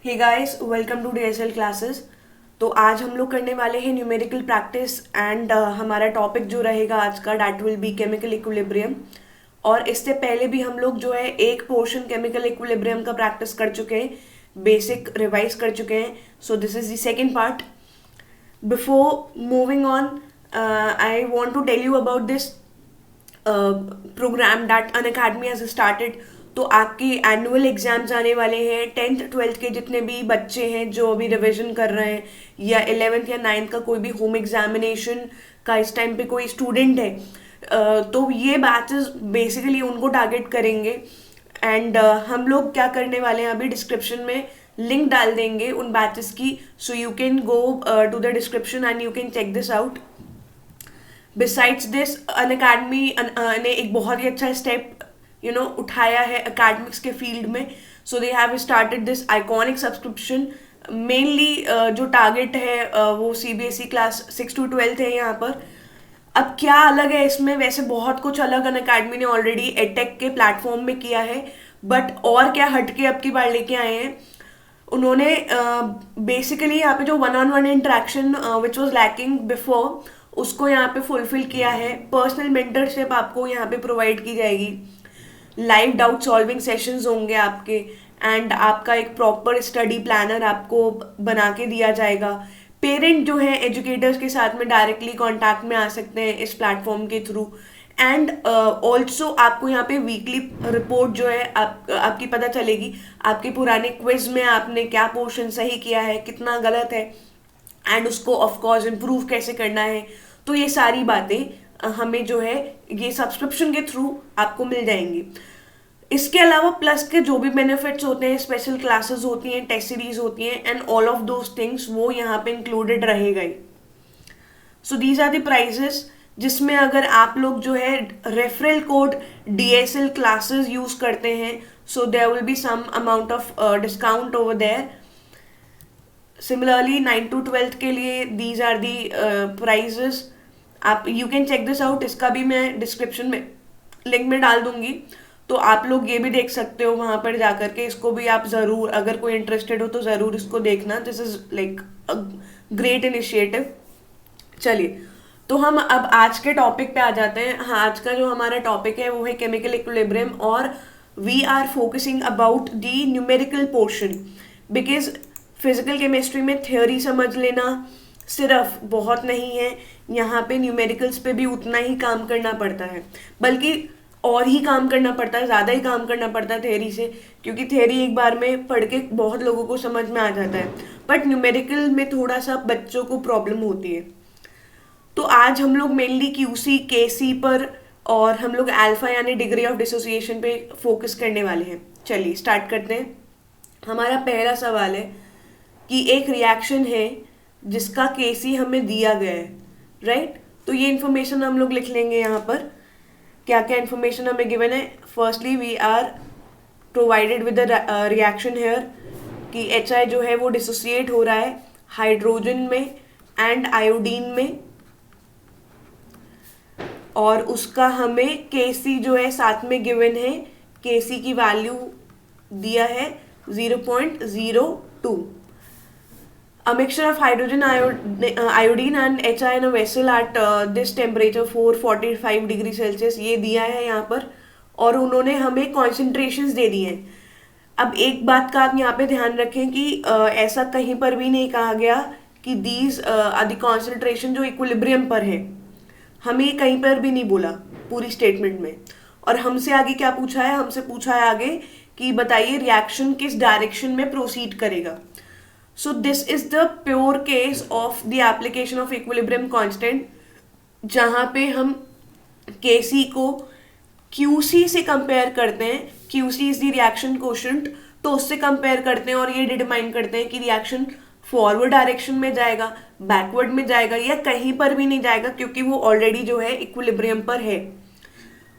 Hey guys, welcome to DSL classes. तो आज हम लोग करने वाले हैं न्यूमेरिकल प्रैक्टिस एंड हमारा टॉपिक जो रहेगा आज का that will be chemical equilibrium. और इससे पहले भी हम लोग जो है एक पोर्शन केमिकल इक्विलिब्रियम का प्रैक्टिस कर चुके हैं, बेसिक रिवाइज कर चुके हैं। So this is the second part. Before moving on, I want to tell you about this program that Unacademy has started. तो आपके एनुअल एग्जाम्स आने वाले हैं। 10th 12th के जितने भी बच्चे हैं जो अभी रिवीजन कर रहे हैं, या 11th या 9th का कोई भी होम एग्जामिनेशन का इस टाइम पे कोई स्टूडेंट है, तो ये बैचेस बेसिकली उनको टारगेट करेंगे। एंड हम लोग क्या करने वाले हैं, अभी डिस्क्रिप्शन में लिंक डाल देंगे उन बैचेस की, so you can go to the description and you can check this out. Besides this Unacademy ने एक बहुत ही अच्छा स्टेप उठाया है अकेडमिक्स के फील्ड में। So they have started this iconic subscription. Mainly जो टारगेट है वो सीबीएसई क्लास 6 to 12 है यहाँ पर। अब क्या अलग है इसमें, वैसे बहुत कुछ अलग अनअकैडमी ने ऑलरेडी एडटेक के प्लेटफॉर्म में किया है, बट और क्या हटके अब की बार लेके आए हैं उन्होंने। बेसिकली यहाँ पे जो one on one interaction which was lacking before, उसको यहाँ पे फुलफिल किया है। पर्सनल मेंटरशिप आपको यहाँ पे प्रोवाइड की जाएगी, लाइव डाउट सॉल्विंग सेशंस होंगे आपके, एंड आपका एक प्रॉपर स्टडी प्लानर आपको बना के दिया जाएगा। पेरेंट जो है एजुकेटर्स के साथ में डायरेक्टली कांटेक्ट में आ सकते हैं इस प्लेटफॉर्म के थ्रू। एंड ऑल्सो आपको यहाँ पे वीकली रिपोर्ट जो है आपकी पता चलेगी, आपके पुराने क्विज में आपने क्या पोर्शन सही किया है, कितना गलत है, एंड उसको ऑफकोर्स इम्प्रूव कैसे करना है। तो ये सारी बातें हमें जो है ये सब्सक्रिप्शन के थ्रू आपको मिल जाएंगी। इसके अलावा प्लस के जो भी बेनिफिट्स होते हैं, स्पेशल क्लासेस होती हैं, टेस्ट सीरीज होती हैं, and all of those things वो यहाँ पे इंक्लूडेड रहेगा। So these are the prizes, जिसमें अगर आप लोग जो है referral code DSL classes use करते हैं, so there will be some amount of discount over there. Similarly 9 to 12 के लिए दीज आर दी प्राइजेस। आप you can check this out, इसका भी मैं डिस्क्रिप्शन में लिंक में डाल दूंगी, तो आप लोग ये भी देख सकते हो वहाँ पर जा करके। इसको भी आप ज़रूर, अगर कोई इंटरेस्टेड हो तो ज़रूर इसको देखना। This is like a great initiative. चलिए, तो हम अब आज के टॉपिक पे आ जाते हैं। हाँ, आज का जो हमारा टॉपिक है वो है केमिकल इक्विलिब्रियम, और we are focusing about the numerical portion, because physical chemistry में थ्योरी समझ लेना सिर्फ बहुत नहीं है, यहाँ पे न्यूमेरिकल्स पे भी उतना ही काम करना पड़ता है, बल्कि और ही काम करना पड़ता है, ज़्यादा ही काम करना पड़ता है थ्योरी से, क्योंकि थ्योरी एक बार में पढ़ के बहुत लोगों को समझ में आ जाता है, बट न्यूमेरिकल में थोड़ा सा बच्चों को प्रॉब्लम होती है। तो आज हम लोग मेनली क्यूसी केसी पर और हम लोग अल्फा यानी डिग्री ऑफ डिसोसिएशन पे फोकस करने वाले हैं। चलिए स्टार्ट करते हैं। हमारा पहला सवाल है कि एक रिएक्शन है जिसका केसी हमें दिया गया है, राइट। तो ये इन्फॉर्मेशन हम लोग लिख लेंगे यहाँ पर। क्या क्या इन्फॉर्मेशन हमें गिवन है। Firstly we are provided with the reaction here कि HI जो है वो डिसोसिएट हो रहा है हाइड्रोजन में एंड आयोडीन में, और उसका हमें केसी जो है साथ में गिवन है। केसी की वैल्यू दिया है 0.02। A mixture of hydrogen iodine and HI in a vessel at this temperature 445 degree Celsius, ये दिया है यहाँ पर, और उन्होंने हमें कॉन्सेंट्रेशंस दे दिए हैं। अब एक बात का आप यहाँ पे ध्यान रखें कि ऐसा कहीं पर भी नहीं कहा गया कि दीज आदि कॉन्सेंट्रेशन जो इक्विलिब्रियम पर है, हमें कहीं पर भी नहीं बोला पूरी स्टेटमेंट में। और हमसे आगे क्या पूछा है, हमसे पूछा है आगे कि बताइए रिएक्शन किस डायरेक्शन में प्रोसीड करेगा। So this is the pure case of the application of equilibrium constant, जहाँ पे हम Kc को Qc से कंपेयर करते हैं। Qc is the reaction quotient, तो उससे कंपेयर करते हैं और ये डिटरमाइन करते हैं कि रिएक्शन फॉरवर्ड डायरेक्शन में जाएगा, बैकवर्ड में जाएगा, या कहीं पर भी नहीं जाएगा, क्योंकि वो ऑलरेडी जो है इक्विलिब्रियम पर है।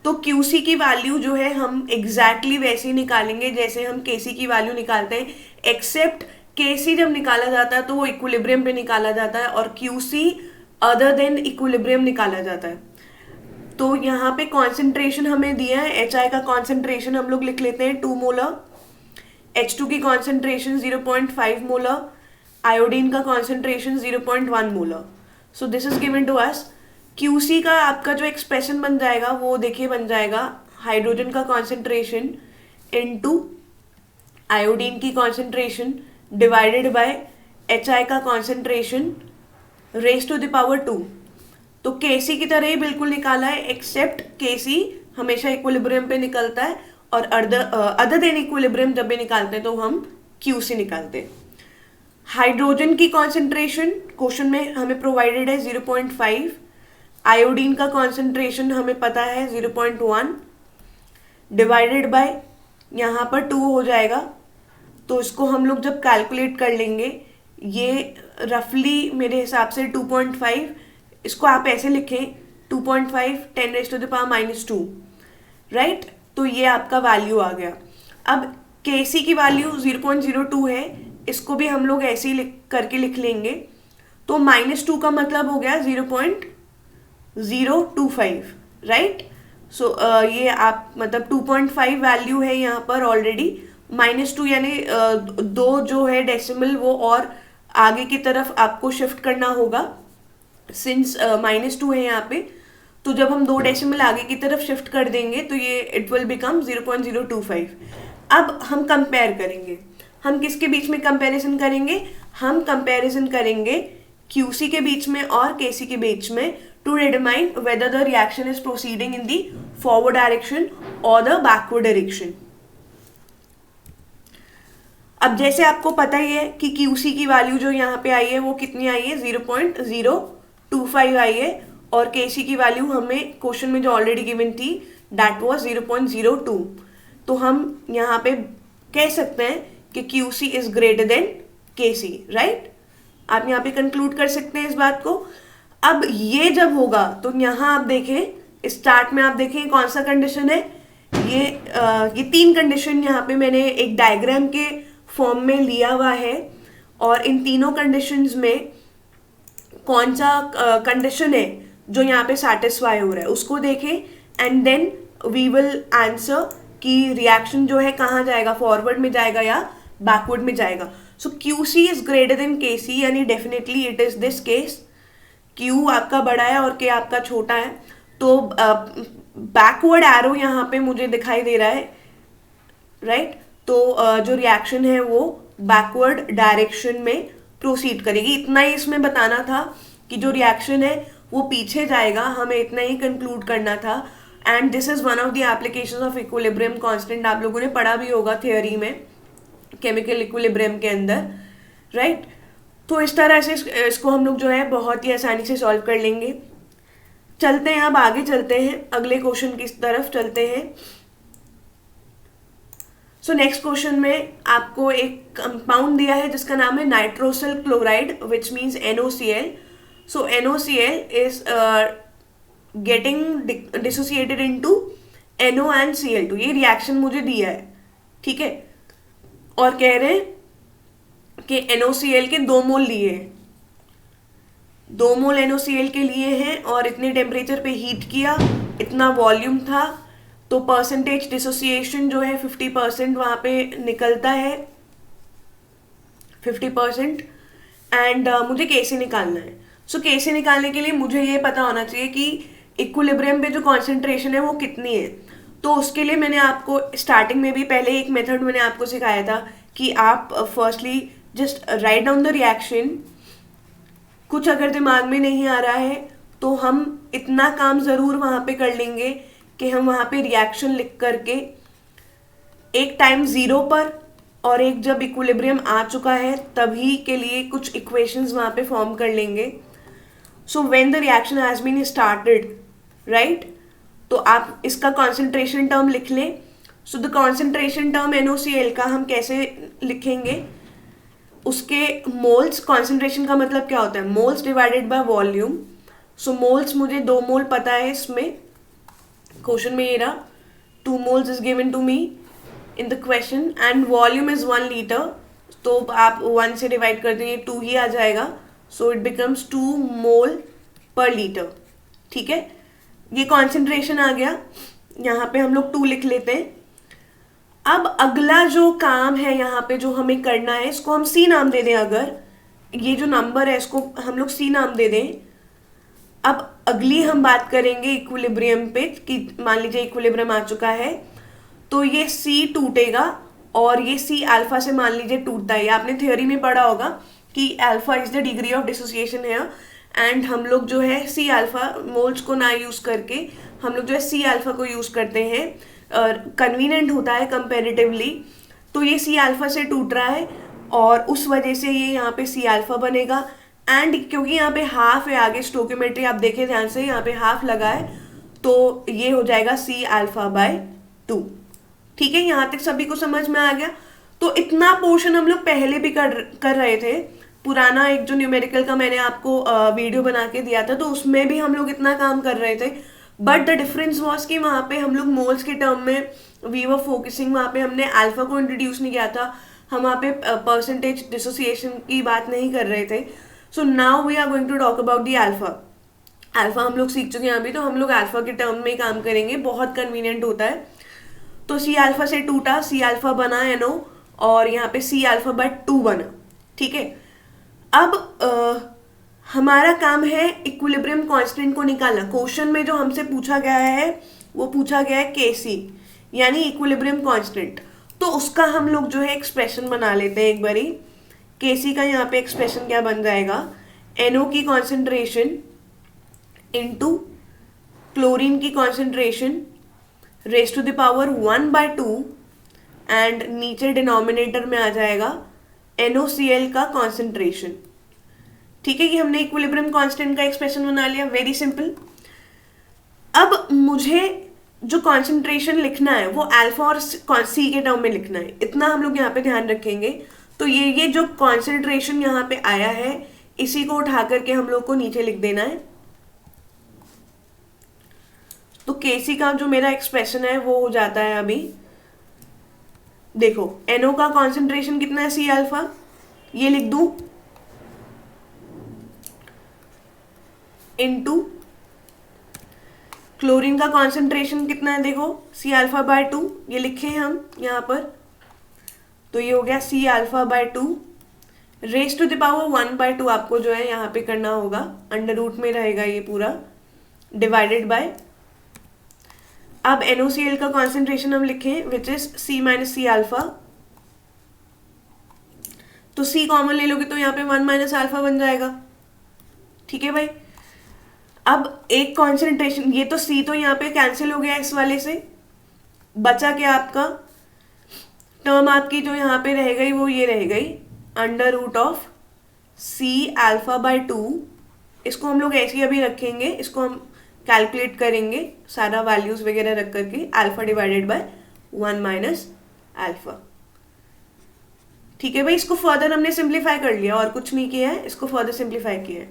तो Qc की वैल्यू जो है हम एग्जैक्टली वैसे ही निकालेंगे जैसे हम Kc की वैल्यू निकालते हैं, एक्सेप्ट Kc जब निकाला जाता है तो वो इक्विलिब्रियम पे निकाला जाता है, और Qc अदर देन इक्विलिब्रियम निकाला जाता है। तो यहाँ पे कॉन्सेंट्रेशन हमें दिया है, HI का कॉन्सेंट्रेशन हम लोग लिख लेते हैं 2 मोलर। H2 की कॉन्सेंट्रेशन 0.5 मोलर, आयोडीन का concentration 0.1 molar. So this is given to us. QC का आपका जो एक्सप्रेशन बन जाएगा वो देखिए बन जाएगा हाइड्रोजन का कॉन्सेंट्रेशन इनटू आयोडीन की कॉन्सेंट्रेशन डिवाइडेड बाय HI का concentration raise to the power 2. तो केसी की तरह ही बिल्कुल निकाला है, एक्सेप्ट केसी हमेशा इक्विलिब्रियम पे निकलता है और अदर देन इक्विलिब्रियम जब भी निकालते हैं तो हम क्यूसी निकालते हैं. हाइड्रोजन की कॉन्सेंट्रेशन क्वेश्चन में हमें प्रोवाइडेड है 0.5. आयोडीन का कॉन्सेंट्रेशन हमें पता है 0.1 डिवाइडेड बाय यहाँ पर 2 हो जाएगा. तो इसको हम लोग जब कैलकुलेट कर लेंगे ये रफली मेरे हिसाब से 2.5, इसको आप ऐसे लिखें 2.5 10⁻⁻², राइट. तो ये आपका वैल्यू आ गया. अब केसी की वैल्यू 0.02 है, इसको भी हम लोग ऐसे ही करके लिख लेंगे. तो -2 का मतलब हो गया 0.025, राइट. सो ये आप मतलब 2.5 वैल्यू है यहाँ पर ऑलरेडी. -2 यानी 2 जो है डेसिमल वो और आगे की तरफ आपको शिफ्ट करना होगा सिंस -2 है यहाँ पे. तो जब हम 2 डेसिमल आगे की तरफ शिफ्ट कर देंगे तो ये इट विल बिकम 0.025. अब हम कंपेयर करेंगे. हम किसके बीच में कंपैरिजन करेंगे? हम कंपैरिजन करेंगे क्यूसी के बीच में और केसी के बीच में to determine whether the reaction is proceeding in the forward direction और द बैकवर्ड डायरेक्शन. अब जैसे आपको पता ही है कि क्यूसी की वैल्यू जो यहाँ पे आई है वो कितनी आई है 0.025 आई है और केसी की वैल्यू हमें क्वेश्चन में जो ऑलरेडी गिवन थी दैट वाज 0.02. तो हम यहाँ पे कह सकते हैं कि QC is greater than KC, right. आप यहाँ पे कंक्लूड कर सकते हैं इस बात को. अब ये जब होगा तो यहाँ आप देखें स्टार्ट में आप देखें कौन सा कंडीशन है. ये 3 कंडीशन यहाँ पे मैंने एक डायग्राम के फॉर्म में लिया हुआ है और इन तीनों कंडीशंस में कौन सा कंडीशन है जो यहाँ पे सेटिस्फाई हो रहा है उसको देखें and then we will answer कि रिएक्शन जो है कहाँ जाएगा, फॉरवर्ड में जाएगा या बैकवर्ड में जाएगा. सो क्यूसी इज ग्रेटर देन केसी यानी definitely it is this case. Q आपका बड़ा है और के आपका छोटा है. तो बैकवर्ड एरो यहाँ पे मुझे दिखाई दे रहा है, राइट. तो जो रिएक्शन है वो बैकवर्ड डायरेक्शन में प्रोसीड करेगी. इतना ही इसमें बताना था कि जो रिएक्शन है वो पीछे जाएगा, हमें इतना ही कंक्लूड करना था. And this is one of the applications of equilibrium constant. आप लोगों ने पढ़ा भी होगा थियोरी में केमिकल इक्विलिब्रियम के अंदर, राइट. तो इस तरह से इसको हम लोग जो है बहुत ही आसानी से सॉल्व कर लेंगे. चलते हैं, अब आगे चलते हैं, अगले क्वेश्चन की तरफ चलते हैं. सो नेक्स्ट क्वेश्चन में आपको एक कंपाउंड दिया है जिसका नाम है nitrosyl chloride which means NOCl. So NOCl is getting dissociated into NO and Cl2. ये रिएक्शन मुझे दिया है, ठीक है, और कह रहे हैं कि NOCl के 2 मोल लिए हैं, 2 मोल NOCl के लिए हैं और इतने टेम्परेचर पे हीट किया, इतना वॉल्यूम था. तो परसेंटेज डिसोसिएशन जो है 50% वहाँ पे निकलता है, 50%. एंड मुझे केसी निकालना है. सो केसी निकालने के लिए मुझे ये पता होना चाहिए कि इक्विलिब्रियम पे जो कॉन्सेंट्रेशन है वो कितनी है. तो उसके लिए मैंने आपको स्टार्टिंग में भी पहले एक मेथड मैंने आपको सिखाया था कि आप firstly just write down the reaction. कुछ अगर दिमाग में नहीं आ रहा है तो हम इतना काम ज़रूर वहाँ पे कर लेंगे कि हम वहाँ पे रिएक्शन लिख करके एक टाइम 0 पर और एक जब इक्विलिब्रियम आ चुका है तभी के लिए कुछ इक्वेशंस वहाँ पे फॉर्म कर लेंगे. So when the reaction has been started, right, तो आप इसका कॉन्सेंट्रेशन टर्म लिख लें. So the concentration term NOCl का हम कैसे लिखेंगे, उसके मोल्स, कॉन्सेंट्रेशन का मतलब क्या होता है, moles divided by volume. So moles मुझे 2 मोल पता है, इसमें क्वेश्चन में ये रहा 2 moles is given to me in the question and volume is 1 liter. तो आप 1 से डिवाइड कर देंगे 2 ही आ जाएगा. So it becomes 2 mole per liter, ठीक है. ये कॉन्सेंट्रेशन आ गया, यहाँ पे हम लोग 2 लिख लेते हैं. अब अगला जो काम है यहाँ पे जो हमें करना है, इसको हम सी नाम दे दें। अगर ये जो नंबर है इसको हम लोग सी नाम दे दें। अब अगली हम बात करेंगे इक्विलिब्रियम पे कि मान लीजिए इक्विलिब्रियम आ चुका है, तो ये सी टूटेगा और ये सी अल्फा से मान लीजिए टूटता है। आपने थ्योरी में पढ़ा होगा कि alpha is the degree of dissociation है, एंड हम लोग जो है सी अल्फा मोल्स को ना यूज करके हम लोग जो है सी अल्फा को यूज करते हैं, कन्वीनियंट होता है कंपेरेटिवली। तो ये सी अल्फा से टूट रहा है और उस वजह से ये यहाँ पे सी अल्फा बनेगा। एंड क्योंकि यहाँ पे हाफ है, आगे स्टोकियोमेट्री आप देखें ध्यान से, यहाँ पे हाफ लगा है, तो ये हो जाएगा सी अल्फा बाय 2। ठीक है, यहाँ तक सभी को समझ में आ गया। तो इतना पोर्शन हम लोग पहले भी कर रहे थे। पुराना एक जो न्यूमेरिकल का मैंने आपको वीडियो बना के दिया था, तो उसमें भी हम लोग इतना काम कर रहे थे। बट द डिफरेंस वॉज कि वहाँ पे हम लोग मोल्स के टर्म में वी वर फोकसिंग, वहाँ पे हमने अल्फा को इंट्रोड्यूस नहीं किया था, हम वहाँ पे परसेंटेज डिसोसिएशन की बात नहीं कर रहे थे। So now we are going to talk about the alpha. Alpha हम लोग सीख चुके हैं अभी, तो हम लोग अल्फा के टर्म में काम करेंगे, बहुत कन्वीनियंट होता है। तो सी अल्फा से टूटा, सी अल्फा बना NO, और यहाँ पे सी अल्फा बाय 2 बना। ठीक है, अब हमारा काम है इक्विलिब्रियम कांस्टेंट को निकालना। क्वेश्चन में जो हमसे पूछा गया है वो पूछा गया है केसी, यानी इक्विलिब्रियम कांस्टेंट। तो उसका हम लोग जो है एक्सप्रेशन बना लेते हैं एक बारी। केसी का यहाँ पे एक्सप्रेशन क्या बन जाएगा, NO की कॉन्सेंट्रेशन इनटू क्लोरीन की concentration raise to the power 1/2, and नीचे डिनोमिनेटर में आ जाएगा NOCl का कॉन्सेंट्रेशन। ठीक है, कि हमने इक्विलिब्रियम कांस्टेंट का एक्सप्रेशन बना लिया, वेरी सिंपल। अब मुझे जो कॉन्सेंट्रेशन लिखना है वो अल्फा और सी के टर्म में लिखना है, इतना हम लोग यहाँ पे ध्यान रखेंगे। तो ये जो कॉन्सेंट्रेशन यहाँ पे आया है, इसी को उठा करके हम लोग को नीचे लिख देना है। तो केसी का जो मेरा एक्सप्रेशन है वो हो जाता है अभी, देखो NO का कॉन्सेंट्रेशन कितना है, सी अल्फा, ये लिख दूं, इनटू क्लोरीन का कॉन्सेंट्रेशन कितना है, देखो सी अल्फा बाय 2, ये लिखे हैं हम यहाँ पर। तो ये हो गया C alpha by 2 raise to the power 1/2, आपको जो है यहाँ पे करना होगा, अंडर रूट में रहेगा ये पूरा, डिवाइडेड बाय। अब NOCl का कॉन्सेंट्रेशन हम लिखें which is C minus C alpha. तो C कॉमन ले लोगे तो यहाँ पे 1 माइनस अल्फा बन जाएगा। ठीक है भाई, अब एक कॉन्सेंट्रेशन, ये तो C तो यहाँ पे कैंसिल हो गया इस वाले से, बचा क्या आपका टर्म, आपकी जो यहाँ पे रह गई वो ये रह गई under root of C alpha by 2। इसको हम लोग ऐसे ही अभी रखेंगे, इसको हम कैलकुलेट करेंगे सारा वैल्यूज वगैरह रख करके, alpha divided by 1 minus alpha. ठीक है भाई, इसको फर्दर हमने सिंप्लीफाई कर लिया और कुछ नहीं किया है, इसको फर्दर सिंप्लीफाई किया है।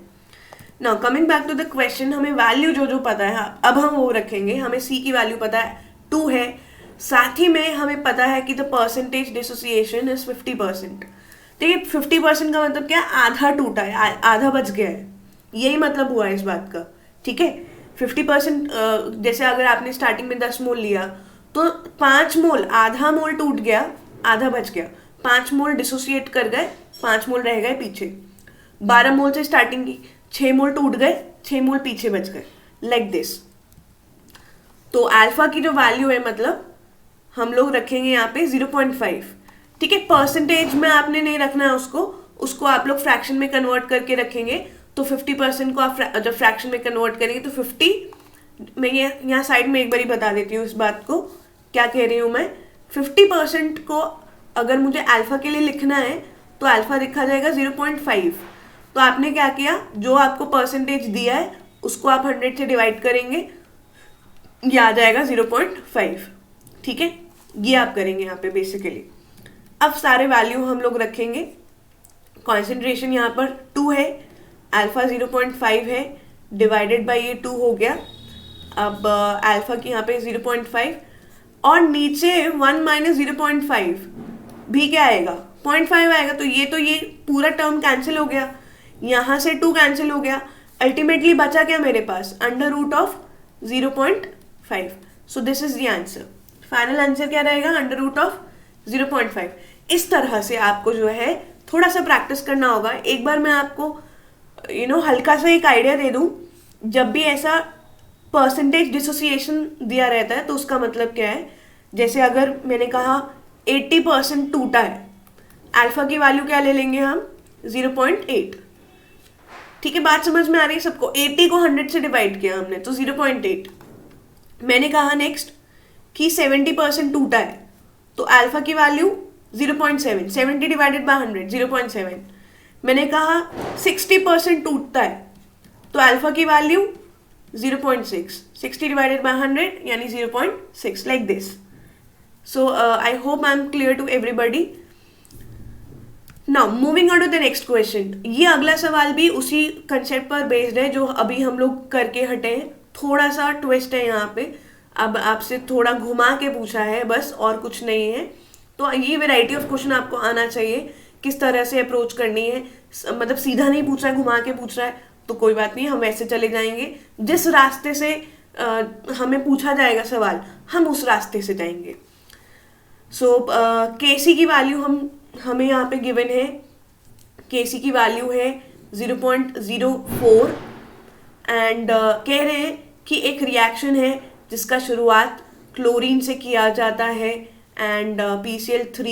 Now coming back to the question, हमें वैल्यू जो पता है अब हम वो रखेंगे। हमें C की वैल्यू पता है 2 है, साथ ही में हमें पता है कि द परसेंटेज डिसोसिएशन इज 50%। देखिए 50% का मतलब क्या है, आधा टूटा है, आधा बच गया है, यही मतलब हुआ है इस बात का। ठीक है, 50%, जैसे अगर आपने स्टार्टिंग में 10 मोल लिया तो 5 मोल, आधा मोल टूट गया, आधा बच गया, 5 मोल डिसोसिएट कर गए, 5 मोल रह गए पीछे। 12 मोल से स्टार्टिंग की, 6 मोल टूट गए, 6 मोल पीछे बच गए, लाइक दिस। तो अल्फा की जो वैल्यू है मतलब हम लोग रखेंगे यहाँ पे 0.5। ठीक है, परसेंटेज में आपने नहीं रखना है उसको आप लोग फ्रैक्शन में कन्वर्ट करके रखेंगे। तो 50% को आप जब फ्रैक्शन में कन्वर्ट करेंगे तो 50, मैं ये यहाँ साइड में एक बार ही बता देती हूँ इस बात को, क्या कह रही हूँ मैं। 50% को अगर मुझे अल्फा के लिए लिखना है तो अल्फा लिखा जाएगा 0.5। तो आपने क्या किया, जो आपको परसेंटेज दिया है उसको आप 100 से डिवाइड करेंगे, ये आ जाएगा 0.5। ठीक है, ये आप करेंगे यहाँ पे बेसिकली। अब सारे वैल्यू हम लोग रखेंगे। कॉन्सेंट्रेशन यहाँ पर 2 है, अल्फा 0.5 है, डिवाइडेड बाय ये 2 हो गया। अब अल्फा की यहाँ पे 0.5 और नीचे 1 माइनस 0.5 भी क्या आएगा, 0.5 आएगा। तो ये पूरा टर्म कैंसिल हो गया, यहाँ से 2 कैंसिल हो गया, अल्टीमेटली बचा क्या मेरे पास, under root of 0.5। So this is the answer. Final answer क्या रहेगा, अंडर रूट ऑफ 0.5। इस तरह से आपको जो है थोड़ा सा प्रैक्टिस करना होगा। एक बार मैं आपको हल्का सा एक आइडिया दे दूं, जब भी ऐसा परसेंटेज डिसोसिएशन दिया रहता है तो उसका मतलब क्या है, जैसे अगर मैंने कहा 80% टूटा है, अल्फा की वैल्यू क्या ले लेंगे हम, 0.8। ठीक है, बात समझ में आ रही है सबको? 80 को 100 से डिवाइड किया हमने तो 0.8। मैंने कहा नेक्स्ट कि 70% टूटा है तो अल्फा की वैल्यू 0.7, 70 डिवाइडेड बाय 100 0.7। मैंने कहा 60% टूटता है तो अल्फा की वैल्यू 0.6, 60 डिवाइडेड बाय 100 यानी 0.6, like this. So I hope I am clear to everybody. Now moving on to the next question. ये अगला सवाल भी उसी कंसेप्ट पर बेस्ड है जो अभी हम लोग करके हटे हैं। थोड़ा सा ट्विस्ट है यहाँ पे, अब आपसे थोड़ा घुमा के पूछा है बस, और कुछ नहीं है। तो ये वैरायटी ऑफ क्वेश्चन आपको आना चाहिए, किस तरह से अप्रोच करनी है। मतलब सीधा नहीं पूछ रहा है, घुमा के पूछ रहा है तो कोई बात नहीं, हम वैसे चले जाएंगे। जिस रास्ते से हमें पूछा जाएगा सवाल, हम उस रास्ते से जाएंगे। सो केसी की वैल्यू हमें यहाँ पे गिवन है, केसी की वैल्यू है 0.04 एंड कह रहे हैं कि एक रिएक्शन है जिसका शुरुआत क्लोरीन से किया जाता है एंड PCl3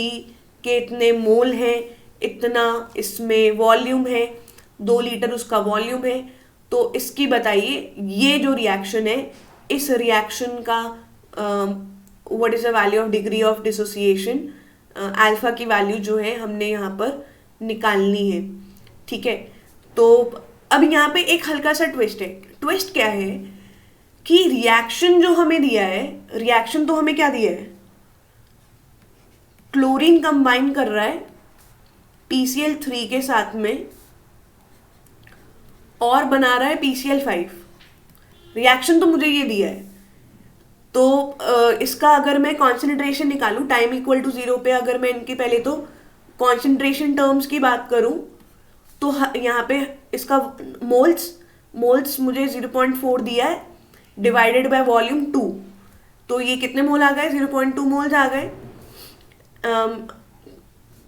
के इतने मोल हैं, इतना इसमें वॉल्यूम है, 2 लीटर उसका वॉल्यूम है। तो इसकी बताइए ये जो रिएक्शन है, इस रिएक्शन का what is the value of degree of dissociation, alpha की वैल्यू जो है हमने यहाँ पर निकालनी है। ठीक है, तो अब यहाँ पे एक हल्का सा ट्विस्ट है। ट्विस्ट क्या है कि रिएक्शन जो हमें दिया है, रिएक्शन तो हमें क्या दिया है, क्लोरीन कंबाइन कर रहा है PCl3 के साथ में और बना रहा है PCl5। रिएक्शन तो मुझे ये दिया है, तो इसका अगर मैं कॉन्सेंट्रेशन निकालूं टाइम इक्वल टू 0 पे, अगर मैं इनकी पहले तो कॉन्सेंट्रेशन टर्म्स की बात करूं तो यहाँ पे इसका मोल्स मुझे 0.4 दिया है डिवाइडेड बाय वॉल्यूम 2, तो ये कितने मोल आ गए, 0.2 मोल्स आ गए।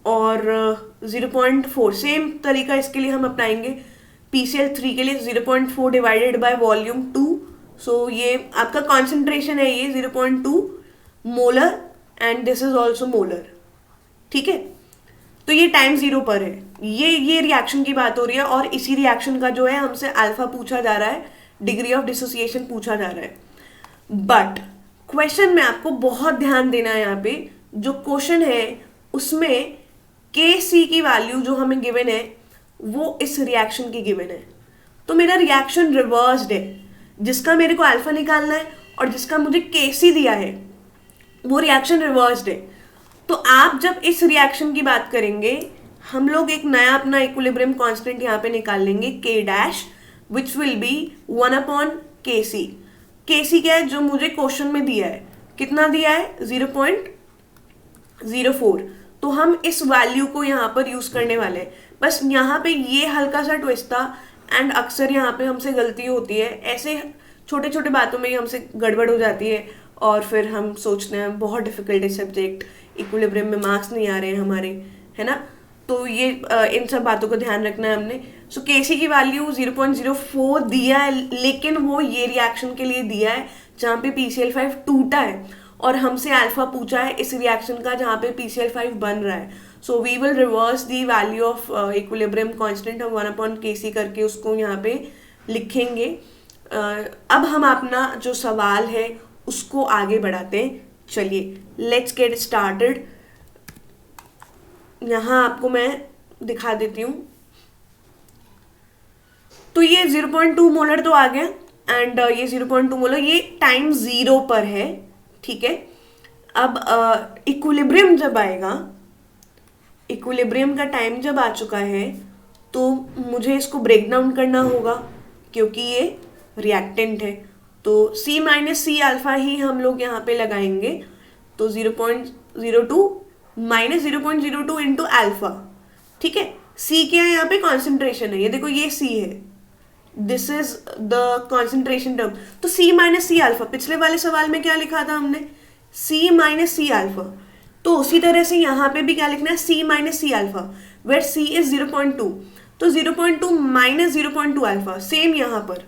और 0.4 सेम तरीका इसके लिए हम अपनाएंगे PCl3 के लिए, 0.4 डिवाइडेड बाय वॉल्यूम 2। सो ये आपका कॉन्सेंट्रेशन है, ये 0.2 molar and this is also molar. ठीक है, तो ये टाइम 0 पर है। ये रिएक्शन की बात हो रही है और इसी रिएक्शन का जो है हमसे अल्फा पूछा जा रहा है, डिग्री ऑफ डिसोसिएशन पूछा जा रहा है। बट क्वेश्चन में आपको बहुत ध्यान देना है, यहाँ पे जो क्वेश्चन है उसमें Kc की वैल्यू जो हमें गिवन है वो इस रिएक्शन की गिवन है। तो मेरा रिएक्शन रिवर्स्ड है, जिसका मेरे को अल्फा निकालना है और जिसका मुझे Kc दिया है वो रिएक्शन रिवर्स्ड है। तो आप जब इस रिएक्शन की बात करेंगे, हम लोग एक नया अपना इक्विलिब्रियम कांस्टेंट यहाँ पे निकाल लेंगे K' which will be 1/Kc। Kc क्या है जो मुझे क्वेश्चन में दिया है, कितना दिया है, 0.04। तो हम इस वैल्यू को यहाँ पर यूज करने वाले हैं। बस यहाँ पे ये हल्का सा ट्विस्ट था एंड अक्सर यहाँ पे हमसे गलती होती है, ऐसे छोटे छोटे बातों में ही हमसे गड़बड़ हो जाती है और फिर हम सोचते हैं बहुत डिफिकल्ट है सब्जेक्ट, इक्विलिब्रियम में मार्क्स नहीं आ रहे हैं हमारे, है ना। तो ये इन सब बातों को ध्यान रखना है हमने। सो Kc की वैल्यू 0.04 दिया है, लेकिन वो ये रिएक्शन के लिए दिया है जहाँ पे PCl5 टूटा है और हमसे अल्फा पूछा है इस रिएक्शन का जहाँ पे PCl5 बन रहा है। So we will reverse the value of equilibrium constant, हम 1/Kc करके उसको यहाँ पे लिखेंगे। अब हम अपना जो सवाल है उसको आगे बढ़ाते हैं। चलिए लेट्स गेट स्टार्टेड। यहाँ आपको मैं दिखा देती हूँ। तो ये 0.2 मोलर तो आ गया एंड ये 0.2 मोलर ये टाइम 0 पर है। ठीक है, अब इक्विलिब्रियम जब आएगा, इक्विलिब्रियम का टाइम जब आ चुका है तो मुझे इसको ब्रेक डाउन करना होगा क्योंकि ये रिएक्टेंट है। तो C - C अल्फा ही हम लोग यहाँ पे लगाएंगे। तो 0.02 - 0.02 इंटू अल्फा। ठीक है, C क्या है यहाँ पे, कॉन्सेंट्रेशन है, ये देखो ये C है, this is the concentration term. तो C - C अल्फा, पिछले वाले सवाल में क्या लिखा था हमने सी माइनस सी अल्फा। तो उसी तरह से यहाँ पे भी क्या लिखना है, C minus C alpha, where C is 0.2, तो 0.2 माइनस 0.2 अल्फा, सेम यहाँ पर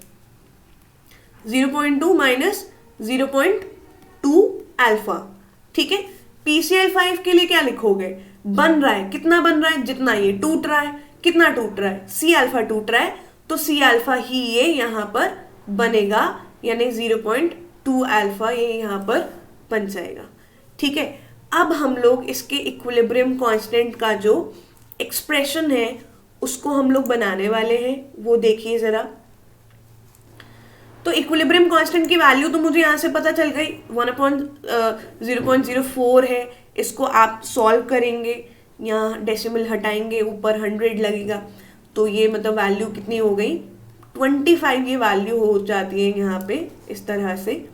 0.2 माइनस 0.2 अल्फा। ठीक है, PCl5 के लिए क्या लिखोगे, बन रहा है, कितना बन रहा है, जितना ये टूट रहा है, कितना टूट रहा है, सी अल्फा टूट रहा है, तो सी अल्फा ही ये यहाँ पर बनेगा, यानी 0.2 अल्फा ये यहाँ पर बन जाएगा। ठीक है, अब हम लोग इसके इक्विलिब्रियम कांस्टेंट का जो एक्सप्रेशन है उसको हम लोग बनाने वाले हैं, वो देखिए जरा। तो इक्विलिब्रियम कांस्टेंट की वैल्यू तो मुझे यहाँ से पता चल गई, 1/0.04 है। इसको आप सॉल्व करेंगे, यहाँ डेसिमल हटाएंगे, ऊपर 100 लगेगा, तो ये मतलब वैल्यू कितनी हो गई, 25 ये वैल्यू हो जाती है यहाँ पे इस तरह से।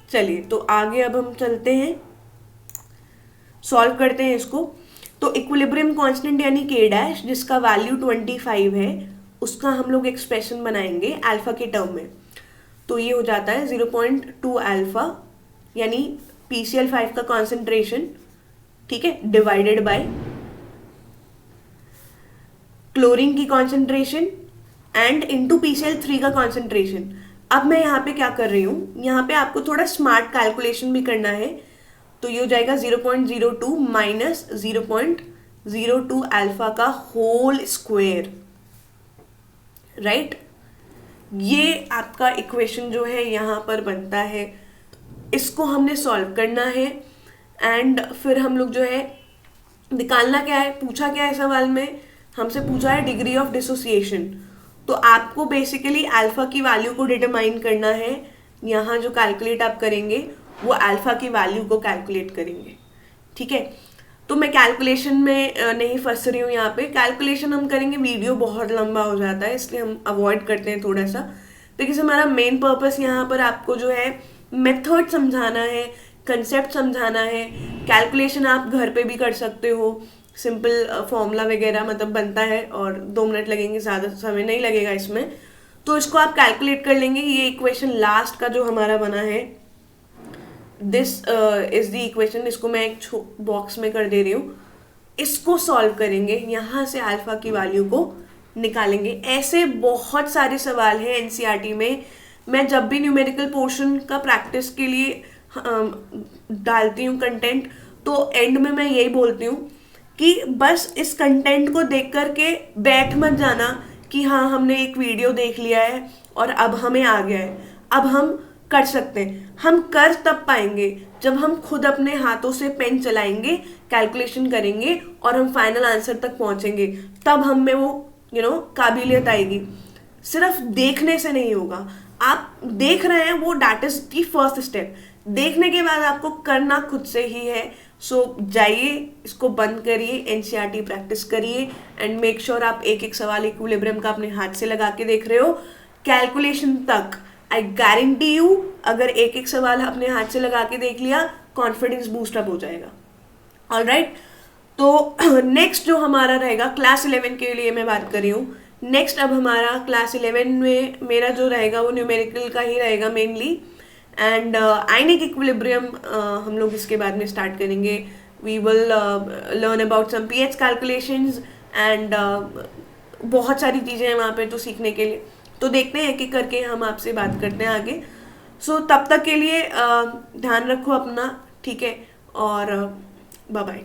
चलिए, तो आगे अब हम चलते हैं, सॉल्व करते हैं इसको। तो इक्विलिब्रियम कांस्टेंट यानी के डैश, जिसका वैल्यू 25 है, उसका हम लोग एक्सप्रेशन बनाएंगे अल्फा के टर्म में। तो ये हो जाता है 0.2 अल्फा, यानी PCl5 का कॉन्सेंट्रेशन, ठीक है, डिवाइडेड बाय क्लोरीन की कॉन्सेंट्रेशन एंड इंटू PCl3 का कॉन्सेंट्रेशन। अब मैं यहाँ पे क्या कर रही हूँ, यहाँ पे आपको थोड़ा स्मार्ट कैलकुलेशन भी करना है। तो ये हो जाएगा 0.02 माइनस 0.02 अल्फा का होल स्क्वायर, राइट। ये आपका इक्वेशन जो है यहाँ पर बनता है, इसको हमने सॉल्व करना है। एंड फिर हम लोग जो है निकालना क्या है, पूछा क्या है सवाल में, हमसे पूछा है डिग्री ऑफ डिसोसिएशन। तो आपको बेसिकली अल्फा की वैल्यू को डिटरमाइन करना है। यहाँ जो कैलकुलेट आप करेंगे वो अल्फा की वैल्यू को कैलकुलेट करेंगे। ठीक है, तो मैं कैलकुलेशन में नहीं फंस रही हूँ यहाँ पे, कैलकुलेशन हम करेंगे, वीडियो बहुत लंबा हो जाता है, इसलिए हम अवॉइड करते हैं थोड़ा सा, बिकॉज हमारा मेन पर्पस यहाँ पर आपको जो है मेथड समझाना है, कंसेप्ट समझाना है। कैलकुलेशन आप घर पे भी कर सकते हो, सिंपल फॉर्मूला वगैरह मतलब बनता है और 2 मिनट लगेंगे, ज़्यादा समय नहीं लगेगा इसमें। तो इसको आप कैलकुलेट कर लेंगे। ये इक्वेशन लास्ट का जो हमारा बना है, दिस इज द इक्वेशन, इसको मैं एक बॉक्स में कर दे रही हूँ। इसको सॉल्व करेंगे, यहाँ से अल्फा की वैल्यू को निकालेंगे। ऐसे बहुत सारे सवाल हैं एनसीईआरटी में। मैं जब भी न्यूमेरिकल पोर्शन का प्रैक्टिस के लिए डालती हूँ कंटेंट, तो एंड में मैं यही बोलती हूँ कि बस इस कंटेंट को देख करके बैठ मत जाना कि हाँ हमने एक वीडियो देख लिया है और अब हमें आ गया है, अब हम कर सकते हैं। हम कर तब पाएंगे जब हम खुद अपने हाथों से पेन चलाएंगे, कैलकुलेशन करेंगे और हम फाइनल आंसर तक पहुंचेंगे, तब हम में वो काबिलियत आएगी। सिर्फ देखने से नहीं होगा। आप देख रहे हैं, वो that is the first step. देखने के बाद आपको करना खुद से ही है। सो जाइए, इसको बंद करिए, एनसीईआरटी प्रैक्टिस करिए एंड मेक श्योर आप एक एक सवाल इक्विलिब्रियम का अपने हाथ से लगा के देख रहे हो कैलकुलेशन तक। आई गारंटी यू, अगर एक एक सवाल अपने हाथ से लगा के देख लिया, कॉन्फिडेंस बूस्ट अप हो जाएगा। ऑलराइट, तो नेक्स्ट जो हमारा रहेगा क्लास 11 के लिए मैं बात कर रही हूँ। नेक्स्ट अब हमारा क्लास 11 में मेरा जो रहेगा वो न्यूमेरिकल का ही रहेगा मेनली, एंड आयनिक इक्विलिब्रियम हम लोग इसके बाद में स्टार्ट करेंगे। We will learn about some pH calculations and बहुत सारी चीज़ें हैं वहाँ पे तो सीखने के लिए। तो देखते हैं कि करके हम आपसे बात करते हैं आगे। सो तब तक के लिए ध्यान रखो अपना, ठीक है, और बाय बाय।